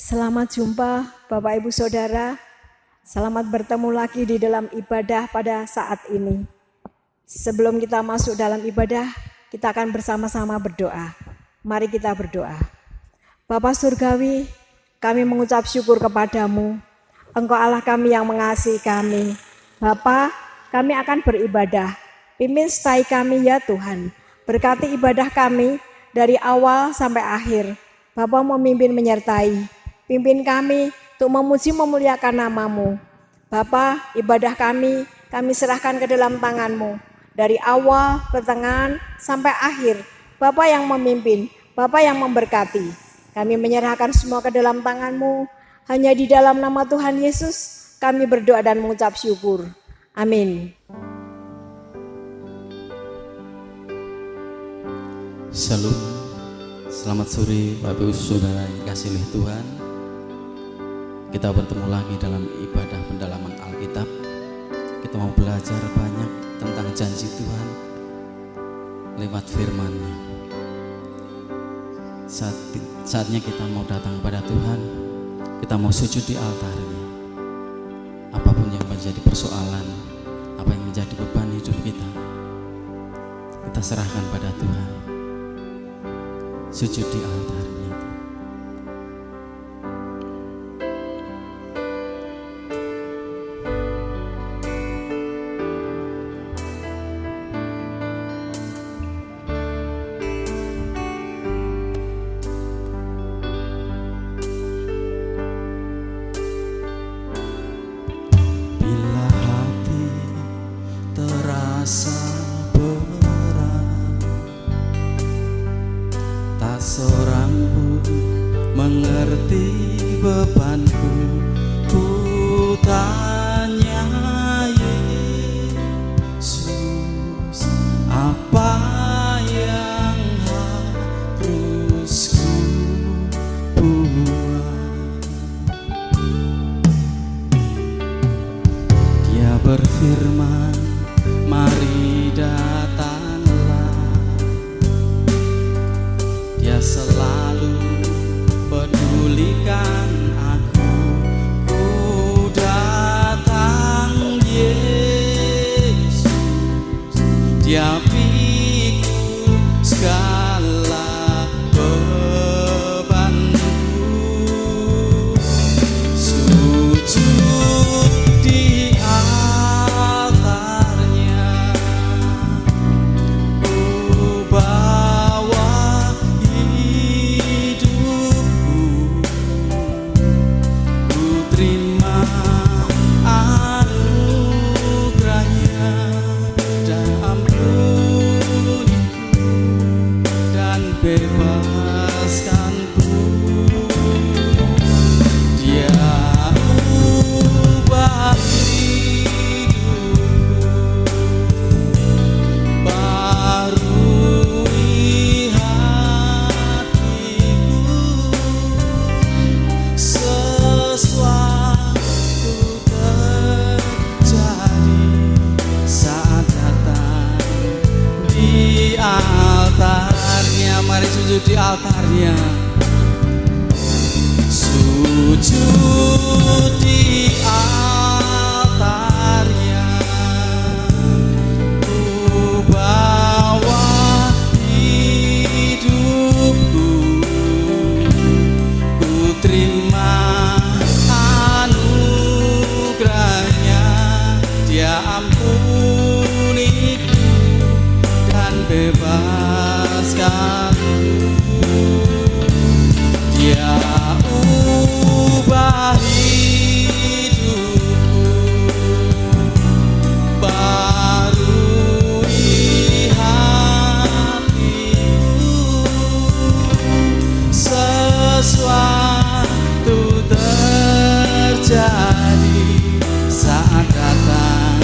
Selamat jumpa Bapak Ibu Saudara, selamat bertemu lagi di dalam ibadah pada saat ini. Sebelum kita masuk dalam ibadah, kita akan bersama-sama berdoa. Mari kita berdoa. Bapa Surgawi, kami mengucap syukur kepadamu. Engkau Allah kami yang mengasihi kami. Bapa, kami akan beribadah. Pimpin setai kami ya Tuhan. Berkati ibadah kami dari awal sampai akhir. Bapa memimpin menyertai. Pimpin kami untuk memuji memuliakan nama-Mu. Bapa, ibadah kami serahkan ke dalam tangan-Mu. Dari awal, pertengahan, sampai akhir. Bapa yang memimpin, Bapa yang memberkati. Kami menyerahkan semua ke dalam tangan-Mu. Hanya di dalam nama Tuhan Yesus, kami berdoa dan mengucap syukur. Amin. Salam, selamat sore Bapak Ibu Saudara yang dikasihi oleh Tuhan. Kita bertemu lagi dalam ibadah pendalaman Alkitab. Kita mau belajar banyak tentang janji Tuhan lewat firman-Nya. Saatnya kita mau datang kepada Tuhan. Kita mau sujud di altar-Nya. Apapun yang menjadi persoalan, apa yang menjadi beban hidup kita serahkan pada Tuhan. Sujud di altar-Nya. Bila hati terasa berat, tak seorang pun mengerti bebanku. Ku tanya Yesus, apa yang harus ku buat? Dia berfirman, mari datanglah. Dia selalu pedulikan aku. Ku datang Yesus, Dia pikul segala bebanku. Sujud di altar-Nya, ku bawa hidupku. Ku terima anugerah-Nya dan ampuniku dan bebaskanku. Dia ubah hidupku, barui hatiku. Sesuatu terjadi saat datang di altar-Nya. Mari sujud di altar-Nya. Sujud di altar-Nya, ku bawa hidupku. Ku terima anugerah-Nya, Dia ampuniku dan bebaskanku. Dia ubah hidupku, barui hatiku. Sesuatu terjadi saat datang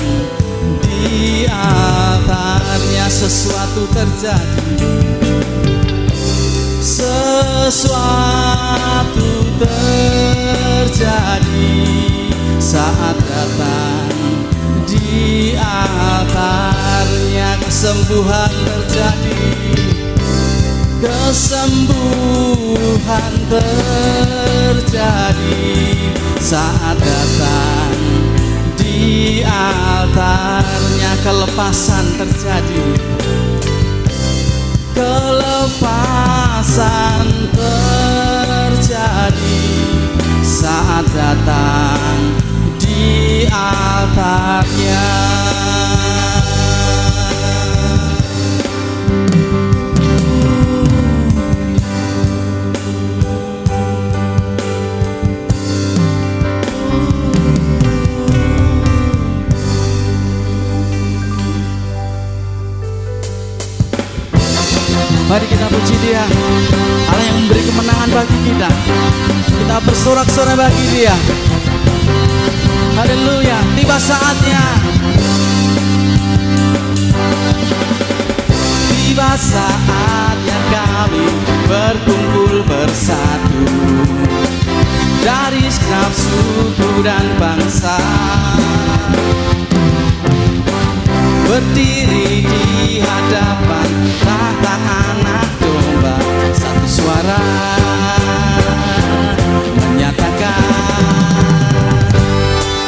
di altar-Nya. Sesuatu terjadi. Sesuatu terjadi saat datang di altar-Nya. Kesembuhan terjadi, kesembuhan terjadi. terjadi saat datang di altarnya. Kelepasan terjadi, kelepasan terjadi saat datang di altarnya. Mari kita puji Dia, Allah yang memberi kemenangan bagi kita. Kita bersorak-sorai bagi Dia. Haleluya, tiba saatnya. Tiba saatnya kami berkumpul bersatu dari segenap suku dan bangsa, berdiri di hadapan tahta Anak Domba, satu suara menyatakan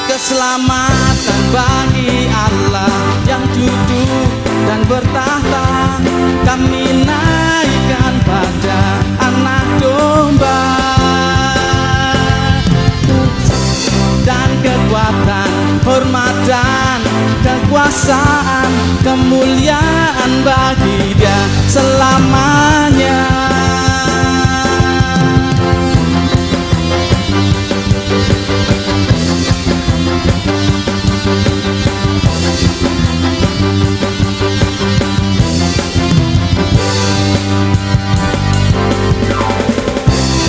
keselamatan bagi Allah yang duduk dan bertahta. Kami naikkan pada Anak Domba, dan kekuatan, hormat dan kekuasaan, kemuliaan bagi Dia selamanya.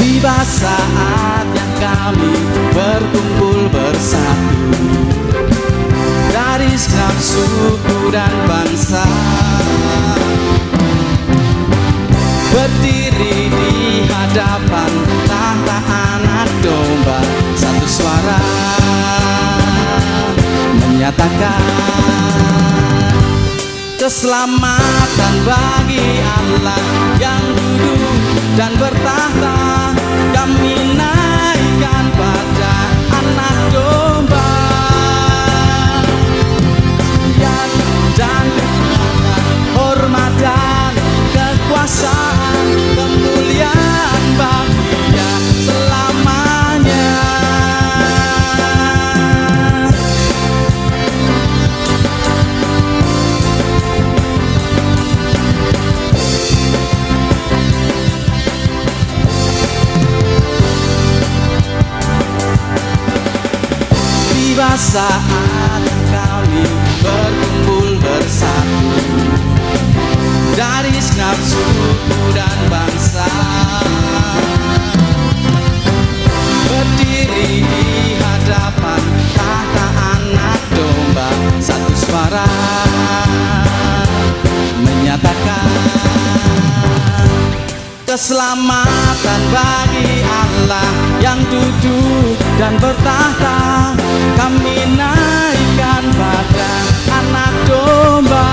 Tiba saatnya kami berkumpul bersatu dari segenap suku dan bangsa, berdiri di hadapan tahta Anak Domba, satu suara menyatakan keselamatan bagi Allah yang duduk dan bertahta. Kami naikkan pada Anak Domba, dan hormat dan kekuasaan, kemuliaan bagi Dia selamanya. Tiba saat kami berkumpul bersatu dari segenap suku dan bangsa, berdiri di hadapan tahta Anak Domba, satu suara menyatakan keselamatan bagi Allah yang duduk dan bertahta. Kami naikkan pada Anak Domba,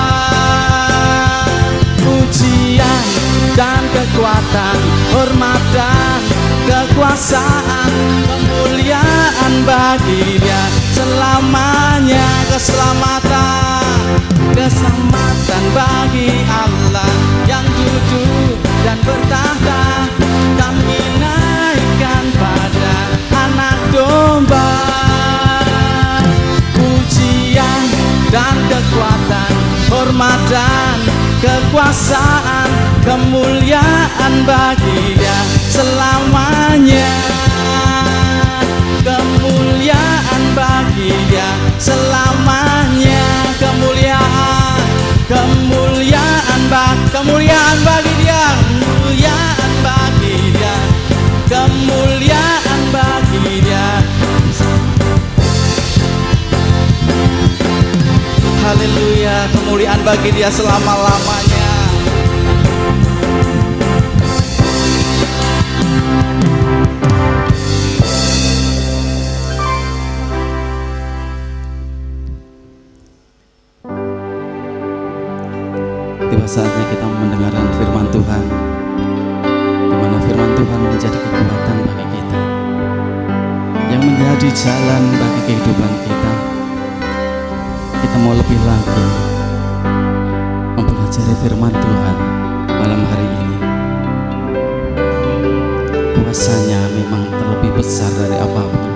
pujian dan kekuatan, hormat dan kekuasaan, kemuliaan bagi Dia selamanya. Keselamatan bagi Allah yang duduk dan bertahta. Kami naikkan pada Anak Domba, pujian dan kekuatan, hormat dan kekuasaan, kemuliaan bagi Dia selamanya. Kemuliaan bagi Dia selamanya. Kemuliaan bagi Dia, kemuliaan bagi Dia, kemuliaan bagi Dia. Haleluya, kemuliaan bagi Dia selama-lamanya. Tiba saatnya kita mendengarkan firman Tuhan, di mana firman Tuhan menjadi kekuatan bagi kita. menjadi jalan bagi kehidupan kita. Kita mau lebih lagi mempelajari firman Tuhan malam hari ini. Kuasanya memang terlebih besar dari apapun.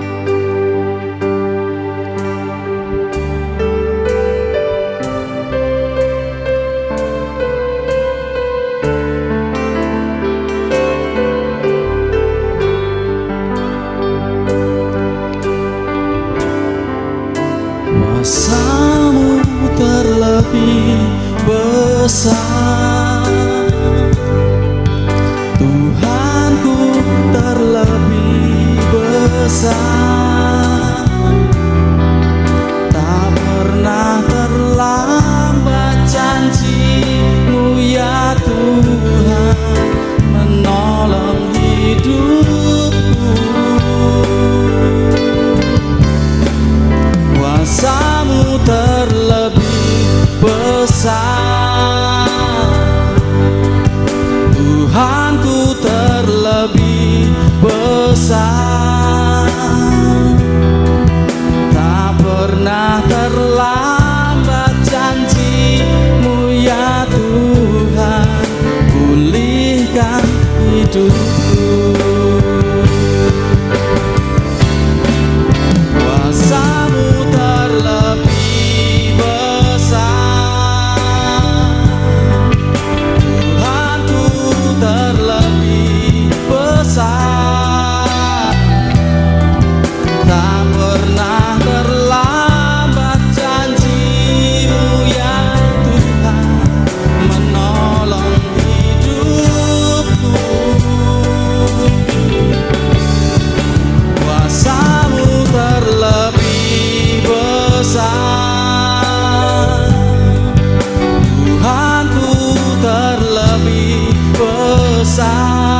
Kuasamu terlebih besar, Tuhanku terlebih besar. Tak pernah terlambat janji-Mu ya Tuhan, menolong hidupku. Kuasa-Mu terlebih besar, Tuhanku terlebih besar. Tak pernah terlambat janji-Mu ya Tuhan, pulihkan hidupku. Kuasa-Mu terlebih besar, Tuhanku terlebih besar. Tak pernah terlambat janji-Mu ya Tuhan, menolong hidupku. Kuasa-Mu terlebih besar, Tuhanku terlebih besar.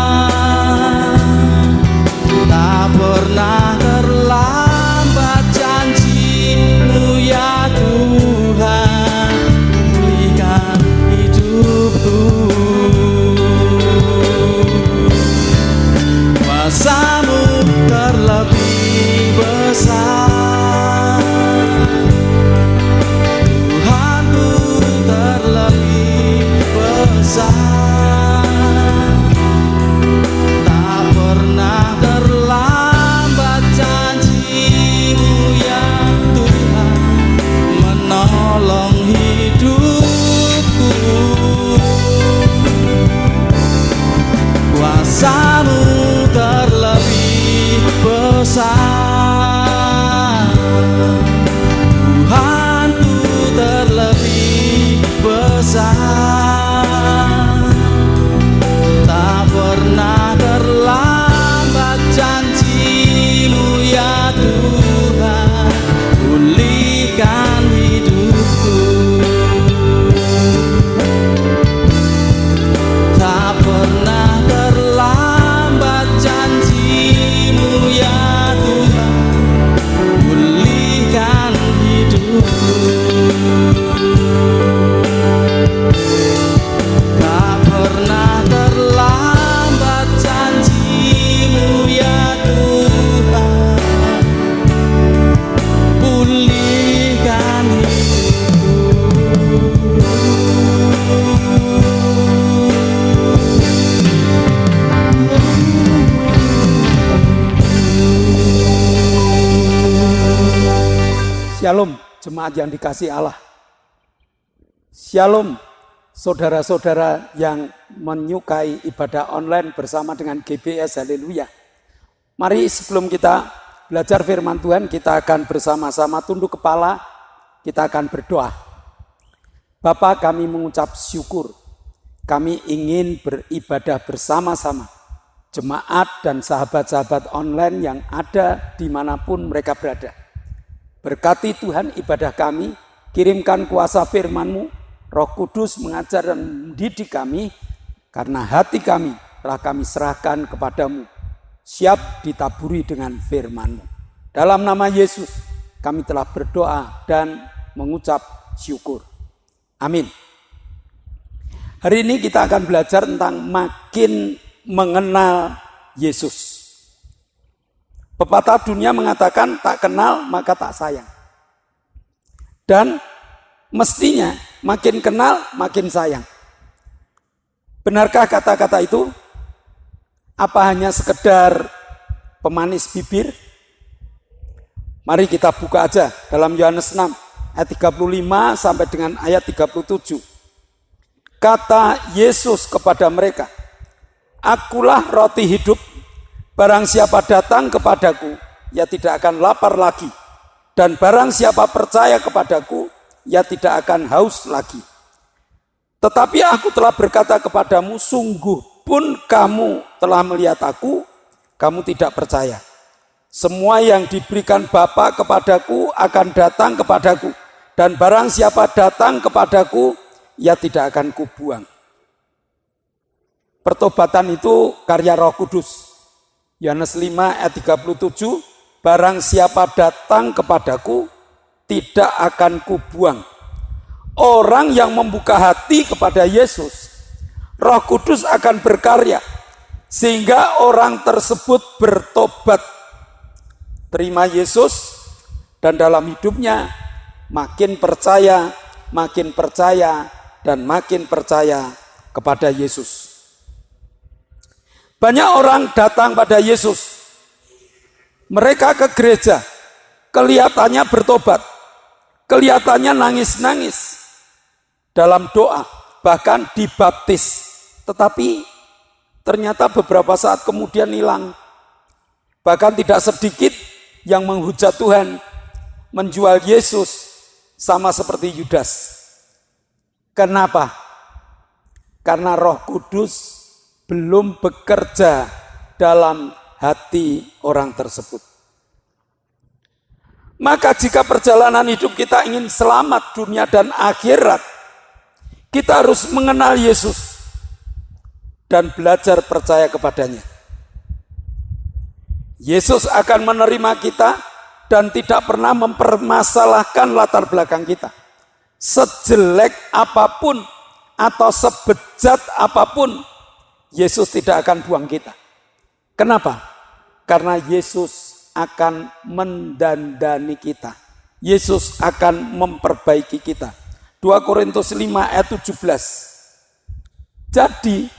Tak pernah terlambat janji-Mu ya Tuhan, pulihkan hidupku. Kuasa-Mu terlebih besar, Tuhanku terlebih besar. Tak pernah terlambat janji-Mu ya Tuhan, menolong hidupku. Kuasa-Mu terlebih besar, Tuhanku terlebih besar. Tak pernah terlambat janji-Mu ya Tuhan, pulihkan hidupku. Tak pernah terlambat janji-Mu ya Tuhan, pulihkan hidupku. Tak pernah terlambat janji-Mu ya Tuhan, pulihkan hidupku. Shalom jemaat yang dikasihi Allah. Shalom saudara-saudara yang menyukai ibadah online bersama dengan GBS. Haleluya. Mari sebelum kita belajar firman Tuhan, kita akan bersama-sama tunduk kepala, kita akan berdoa. Bapa, kami mengucap syukur. Kami ingin beribadah bersama-sama. Jemaat dan sahabat-sahabat online yang ada dimanapun mereka berada. Berkati Tuhan ibadah kami, kirimkan kuasa firman-Mu, Roh Kudus mengajar dan mendidik kami, karena hati kami telah kami serahkan kepadamu, siap ditaburi dengan firman-Mu. Dalam nama Yesus, kami telah berdoa dan mengucap syukur. Amin. Hari ini kita akan belajar tentang makin mengenal Yesus. Pepatah dunia mengatakan tak kenal maka tak sayang. Dan mestinya makin kenal makin sayang. Benarkah kata-kata itu? Apa hanya sekedar pemanis bibir? Mari kita buka aja dalam Yohanes 6 ayat 35 sampai dengan ayat 37. Kata Yesus kepada mereka, "Akulah roti hidup. Barang siapa datang kepadaku, ia tidak akan lapar lagi. Dan barang siapa percaya kepadaku, ia tidak akan haus lagi. Tetapi aku telah berkata kepadamu, sungguh pun kamu telah melihat aku, kamu tidak percaya. Semua yang diberikan Bapa kepadaku akan datang kepadaku. Dan barang siapa datang kepadaku, ia tidak akan kubuang." Pertobatan itu karya Roh Kudus. Yohanes 5 ayat 37, barang siapa datang kepadaku, tidak akan kubuang. Orang yang membuka hati kepada Yesus, Roh Kudus akan berkarya, sehingga orang tersebut bertobat, terima Yesus, dan dalam hidupnya makin percaya, dan makin percaya kepada Yesus. Banyak orang datang pada Yesus. Mereka ke gereja, kelihatannya bertobat, kelihatannya nangis-nangis dalam doa, bahkan dibaptis. Tetapi ternyata beberapa saat kemudian hilang. Bahkan tidak sedikit yang menghujat Tuhan, menjual Yesus sama seperti Yudas. Kenapa? Karena Roh Kudus belum bekerja dalam hati orang tersebut. Maka jika perjalanan hidup kita ingin selamat dunia dan akhirat, kita harus mengenal Yesus dan belajar percaya kepadanya. Yesus akan menerima kita dan tidak pernah mempermasalahkan latar belakang kita. Sejelek apapun atau sebejat apapun, Yesus tidak akan buang kita. Kenapa? Karena Yesus akan mendandani kita. Yesus akan memperbaiki kita. 2 Korintus 5 ayat 17. Jadi,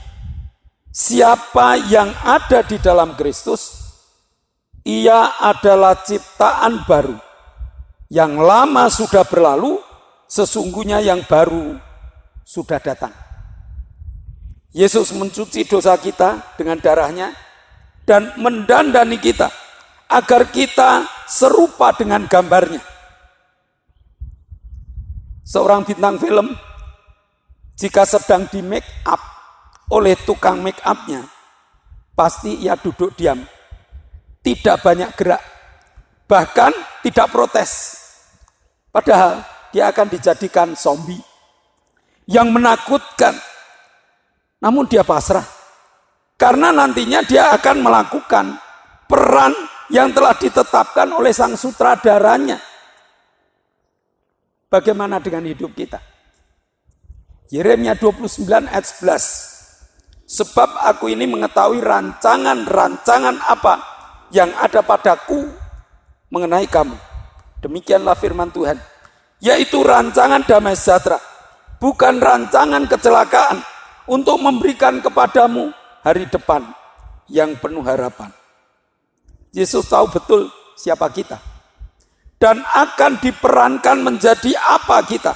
siapa yang ada di dalam Kristus, ia adalah ciptaan baru. Yang lama sudah berlalu, sesungguhnya yang baru sudah datang. Yesus mencuci dosa kita dengan darahnya dan mendandani kita agar kita serupa dengan gambarnya. Seorang bintang film jika sedang di make up oleh tukang make upnya, pasti ia duduk diam, tidak banyak gerak, bahkan tidak protes. Padahal dia akan dijadikan zombie yang menakutkan. Namun dia pasrah, karena nantinya dia akan melakukan peran yang telah ditetapkan oleh sang sutradaranya. Bagaimana dengan hidup kita? Yeremia 29 ayat 11. Sebab aku ini mengetahui rancangan-rancangan apa yang ada padaku mengenai kamu. Demikianlah firman Tuhan. Yaitu rancangan damai sejahtera, bukan rancangan kecelakaan, untuk memberikan kepadamu hari depan yang penuh harapan. Yesus tahu betul siapa kita dan akan diperankan menjadi apa kita,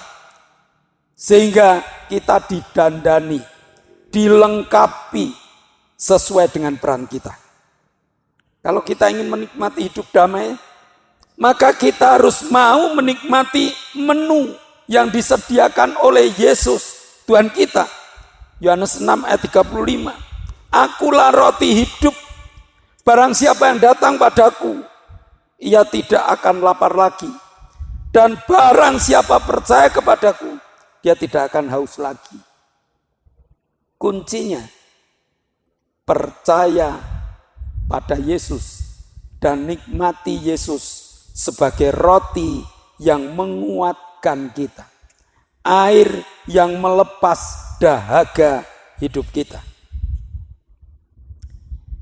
sehingga kita didandani, dilengkapi sesuai dengan peran kita. Kalau kita ingin menikmati hidup damai, maka kita harus mau menikmati menu yang disediakan oleh Yesus Tuhan kita. Yohanes 6 ayat 35. Akulah roti hidup. Barang siapa yang datang padaku, ia tidak akan lapar lagi. Dan barang siapa percaya kepadaku, dia tidak akan haus lagi. Kuncinya, percaya pada Yesus dan nikmati Yesus sebagai roti yang menguatkan kita. Air yang melepas dahaga hidup kita.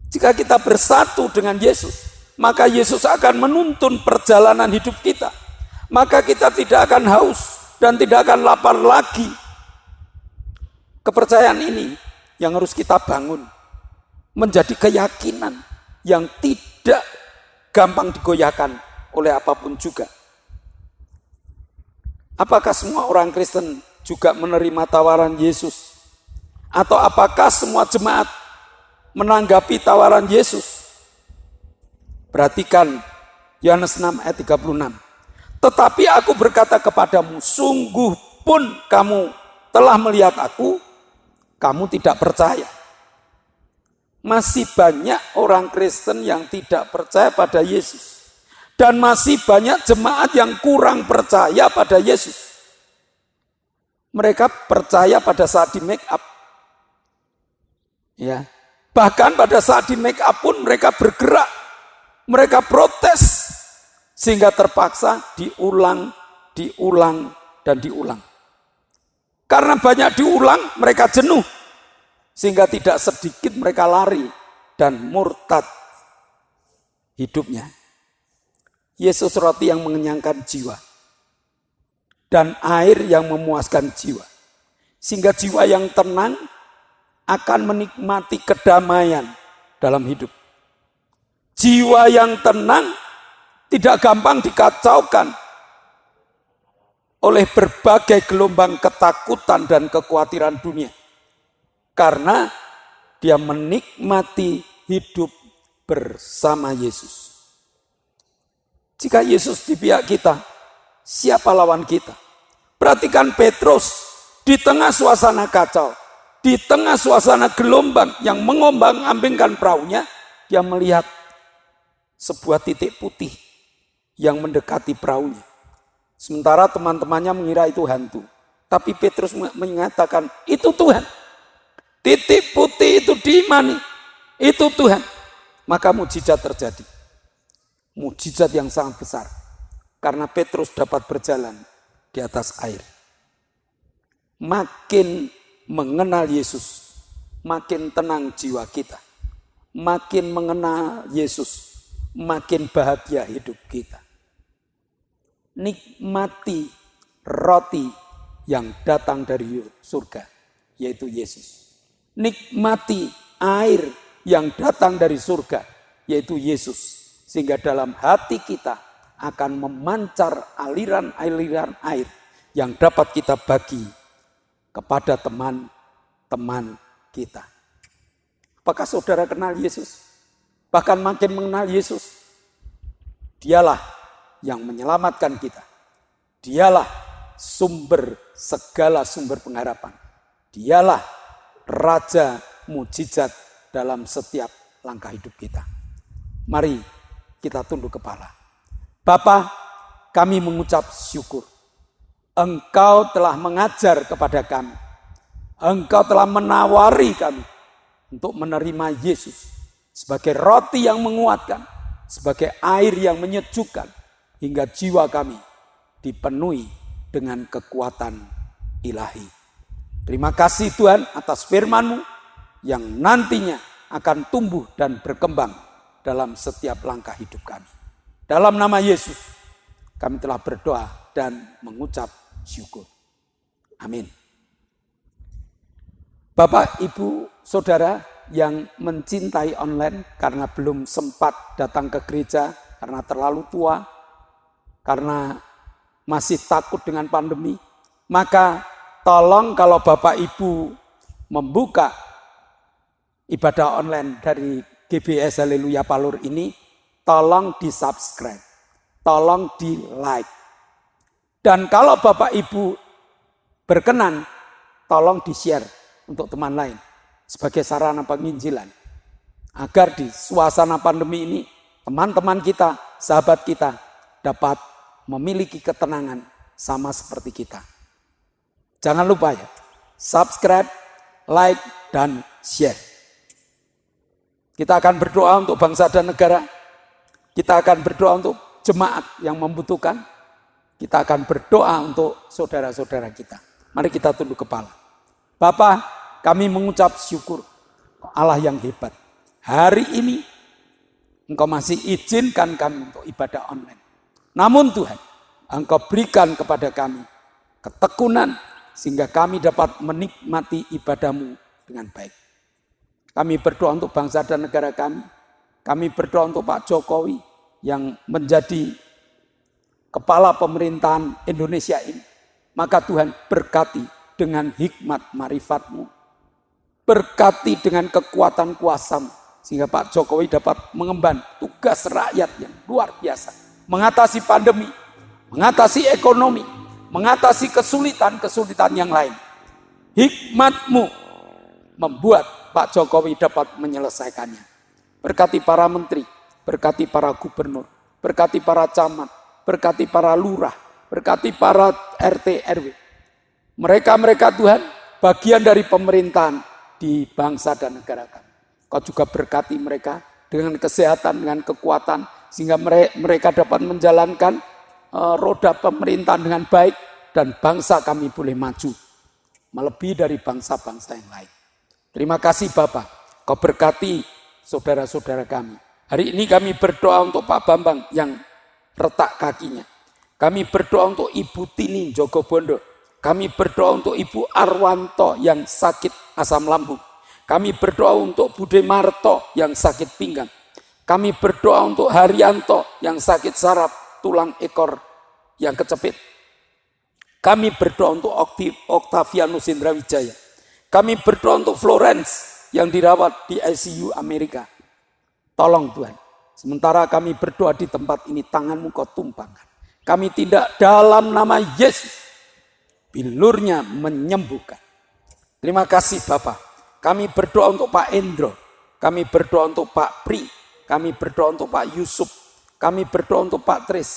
Jika kita bersatu dengan Yesus, maka Yesus akan menuntun perjalanan hidup kita. Maka kita tidak akan haus dan tidak akan lapar lagi. Kepercayaan ini yang harus kita bangun menjadi keyakinan yang tidak gampang digoyahkan oleh apapun juga. Apakah semua orang Kristen juga menerima tawaran Yesus? Atau apakah semua jemaat menanggapi tawaran Yesus? Perhatikan Yohanes 6 ayat 36. Tetapi aku berkata kepadamu, sungguh pun kamu telah melihat aku, kamu tidak percaya. Masih banyak orang Kristen yang tidak percaya pada Yesus. Dan masih banyak jemaat yang kurang percaya pada Yesus. Mereka percaya pada saat di make up. Ya. Bahkan pada saat di make up pun mereka bergerak. Mereka protes. Sehingga terpaksa diulang, dan diulang. Karena banyak diulang, mereka jenuh. Sehingga tidak sedikit mereka lari dan murtad hidupnya. Yesus roti yang mengenyangkan jiwa. Dan air yang memuaskan jiwa. Sehingga jiwa yang tenang akan menikmati kedamaian dalam hidup. Jiwa yang tenang tidak gampang dikacaukan oleh berbagai gelombang ketakutan dan kekhawatiran dunia. Karena dia menikmati hidup bersama Yesus. Jika Yesus di pihak kita, siapa lawan kita? Perhatikan Petrus di tengah suasana kacau, di tengah suasana gelombang yang mengombang-ambingkan perahunya, dia melihat sebuah titik putih yang mendekati perahunya. Sementara teman-temannya mengira itu hantu. Tapi Petrus mengatakan, itu Tuhan. Titik putih itu di mana? Itu Tuhan. Maka mujizat terjadi. Mujizat yang sangat besar. Karena Petrus dapat berjalan di atas air. Makin mengenal Yesus, makin tenang jiwa kita. Makin mengenal Yesus, makin bahagia hidup kita. Nikmati roti yang datang dari surga, yaitu Yesus. Nikmati air yang datang dari surga, yaitu Yesus. Sehingga dalam hati kita akan memancar aliran-aliran air yang dapat kita bagi kepada teman-teman kita. Apakah saudara kenal Yesus? Bahkan makin mengenal Yesus. Dialah yang menyelamatkan kita. Dialah segala sumber pengharapan. Dialah Raja mujizat dalam setiap langkah hidup kita. Mari kita tunduk kepala. Bapa, kami mengucap syukur. Engkau telah mengajar kepada kami. Engkau telah menawari kami untuk menerima Yesus sebagai roti yang menguatkan, sebagai air yang menyejukkan, hingga jiwa kami dipenuhi dengan kekuatan ilahi. Terima kasih Tuhan atas firman-Mu yang nantinya akan tumbuh dan berkembang dalam setiap langkah hidup kami. Dalam nama Yesus, kami telah berdoa dan mengucap syukur. Amin. Bapak, Ibu, Saudara yang mencintai online karena belum sempat datang ke gereja, karena terlalu tua, karena masih takut dengan pandemi, maka tolong kalau Bapak Ibu membuka ibadah online dari GBS Haleluya Palur ini, tolong di subscribe, tolong di like. Dan kalau Bapak Ibu berkenan, tolong di share untuk teman lain sebagai sarana penginjilan. Agar di suasana pandemi ini, teman-teman kita, sahabat kita dapat memiliki ketenangan sama seperti kita. Jangan lupa ya, subscribe, like, dan share. Kita akan berdoa untuk bangsa dan negara. Kita akan berdoa untuk jemaat yang membutuhkan. Kita akan berdoa untuk saudara-saudara kita. Mari kita tunduk kepala. Bapa, kami mengucap syukur Allah yang hebat. Hari ini Engkau masih izinkan kami untuk ibadah online. Namun Tuhan, Engkau berikan kepada kami ketekunan sehingga kami dapat menikmati ibadah-Mu dengan baik. Kami berdoa untuk bangsa dan negara kami. Kami berdoa untuk Pak Jokowi yang menjadi kepala pemerintahan Indonesia ini. Maka Tuhan berkati dengan hikmat marifat-Mu. Berkati dengan kekuatan kuasa-Mu. Sehingga Pak Jokowi dapat mengemban tugas rakyat yang luar biasa. Mengatasi pandemi, mengatasi ekonomi, mengatasi kesulitan-kesulitan yang lain. Hikmat-Mu membuat Pak Jokowi dapat menyelesaikannya. Berkati para menteri, berkati para gubernur, berkati para camat, berkati para lurah, berkati para RT RW. Mereka Tuhan bagian dari pemerintahan di bangsa dan negara kami. Kau juga berkati mereka dengan kesehatan, dengan kekuatan, sehingga mereka dapat menjalankan roda pemerintahan dengan baik dan bangsa kami boleh maju melebihi dari bangsa-bangsa yang lain. Terima kasih Bapak, Kau berkati saudara-saudara kami. Hari ini kami berdoa untuk Pak Bambang yang retak kakinya. Kami berdoa untuk Ibu Tini Jogobondo. Kami berdoa untuk Ibu Arwanto yang sakit asam lambung. Kami berdoa untuk Bude Marto yang sakit pinggang. Kami berdoa untuk Haryanto yang sakit saraf tulang ekor yang kecepit. Kami berdoa untuk Octavianus Indrawijaya. Kami berdoa untuk Florence yang dirawat di ICU Amerika. Tolong Tuhan, sementara kami berdoa di tempat ini, tangan-Mu Kau tumpangkan. Kami tidak dalam nama Yesus, bilurnya menyembuhkan. Terima kasih Bapak. Kami berdoa untuk Pak Endro, kami berdoa untuk Pak Pri, kami berdoa untuk Pak Yusuf, kami berdoa untuk Pak Tris,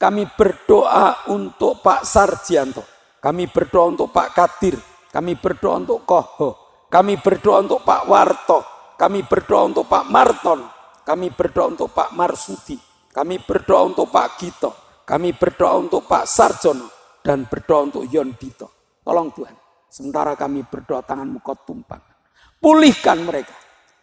kami berdoa untuk Pak Sarjianto, kami berdoa untuk Pak Kadir, kami berdoa untuk Koho, kami berdoa untuk Pak Warto, kami berdoa untuk Pak Marton, kami berdoa untuk Pak Marsudi, kami berdoa untuk Pak Gito, kami berdoa untuk Pak Sarjono, dan berdoa untuk Yon Dito. Tolong Tuhan, sementara kami berdoa, tangan-Mu Kau tumpang. Pulihkan mereka,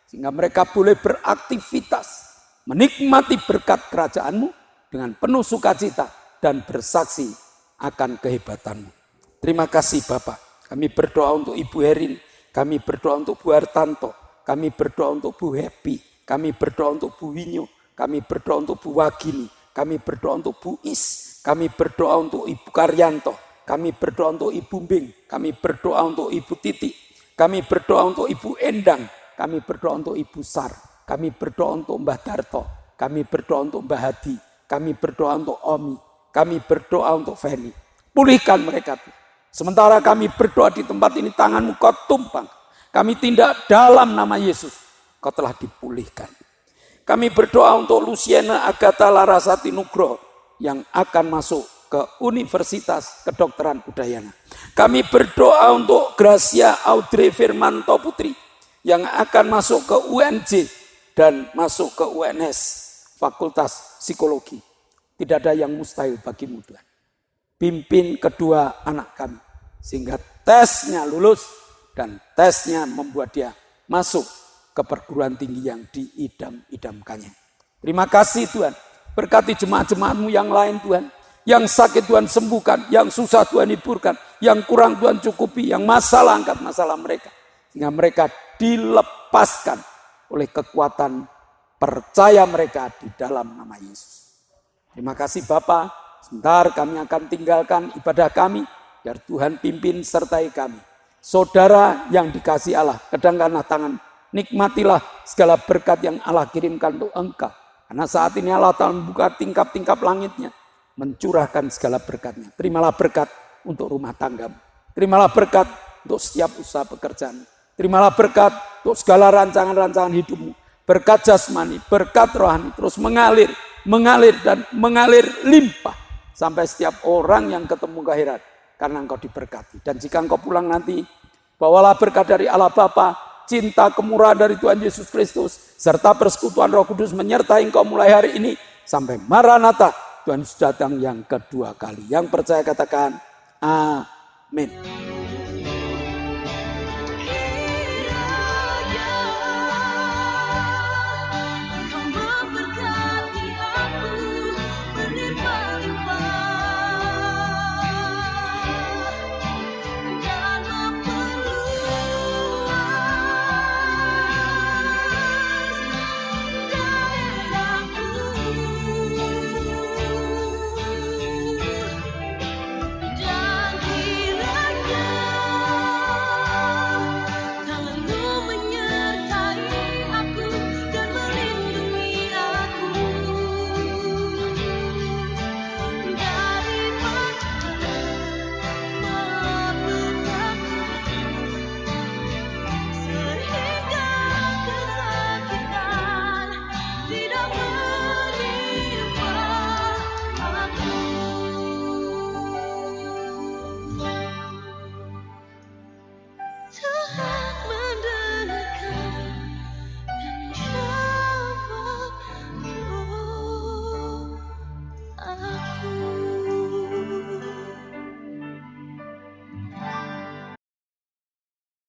sehingga mereka boleh beraktivitas, menikmati berkat kerajaan-Mu dengan penuh sukacita dan bersaksi akan kehebatan-Mu. Terima kasih Bapak. Kami berdoa untuk Ibu Herin, kami berdoa untuk Bu Hartanto, kami berdoa untuk Bu Happy, kami berdoa untuk Bu Winyo, kami berdoa untuk Bu Wagini, kami berdoa untuk Bu Is, kami berdoa untuk Ibu Karyanto, kami berdoa untuk Ibu Bing, kami berdoa untuk Ibu Titi, kami berdoa untuk Ibu Endang, kami berdoa untuk Ibu Sar, kami berdoa untuk Mbah Darto, kami berdoa untuk Mbah Hadi, kami berdoa untuk Omi, kami berdoa untuk Feni. Pulihkan mereka. Sementara kami berdoa di tempat ini, tangan-Mu Kau tumpang. Kami tindak dalam nama Yesus, Kau telah dipulihkan. Kami berdoa untuk Luciana Agatha Larasati Nugroho yang akan masuk ke Universitas Kedokteran Udayana. Kami berdoa untuk Gracia Audrey Firmanto Putri yang akan masuk ke UNJ dan masuk ke UNS Fakultas Psikologi. Tidak ada yang mustahil bagi-Mu Tuhan. Pimpin kedua anak kami sehingga tesnya lulus dan tesnya membuat dia masuk ke perguruan tinggi yang diidam-idamkannya. Terima kasih Tuhan. Berkati jemaat-jemaat-Mu yang lain Tuhan. Yang sakit Tuhan sembuhkan, yang susah Tuhan hiburkan, yang kurang Tuhan cukupi, yang masalah angkat masalah mereka. Sehingga mereka dilepaskan oleh kekuatan percaya mereka di dalam nama Yesus. Terima kasih Bapa. Sebentar kami akan tinggalkan ibadah kami, biar Tuhan pimpin sertai kami. Saudara yang dikasih Allah, kedangkanlah tangan, nikmatilah segala berkat yang Allah kirimkan untuk engkau. Karena saat ini Allah telah membuka tingkap-tingkap langitnya, mencurahkan segala berkatnya. Terimalah berkat untuk rumah tanggamu. Terimalah berkat untuk setiap usaha pekerjaan. Terimalah berkat untuk segala rancangan-rancangan hidupmu. Berkat jasmani, berkat rohani terus mengalir dan mengalir limpah. Sampai setiap orang yang ketemu akhirat karena engkau diberkati. Dan jika engkau pulang nanti, bawalah berkat dari Allah Bapa, cinta kemurahan dari Tuhan Yesus Kristus, serta persekutuan Roh Kudus menyertai engkau mulai hari ini sampai Maranatha. Tuhan sudah datang yang kedua kali. Yang percaya katakan amin.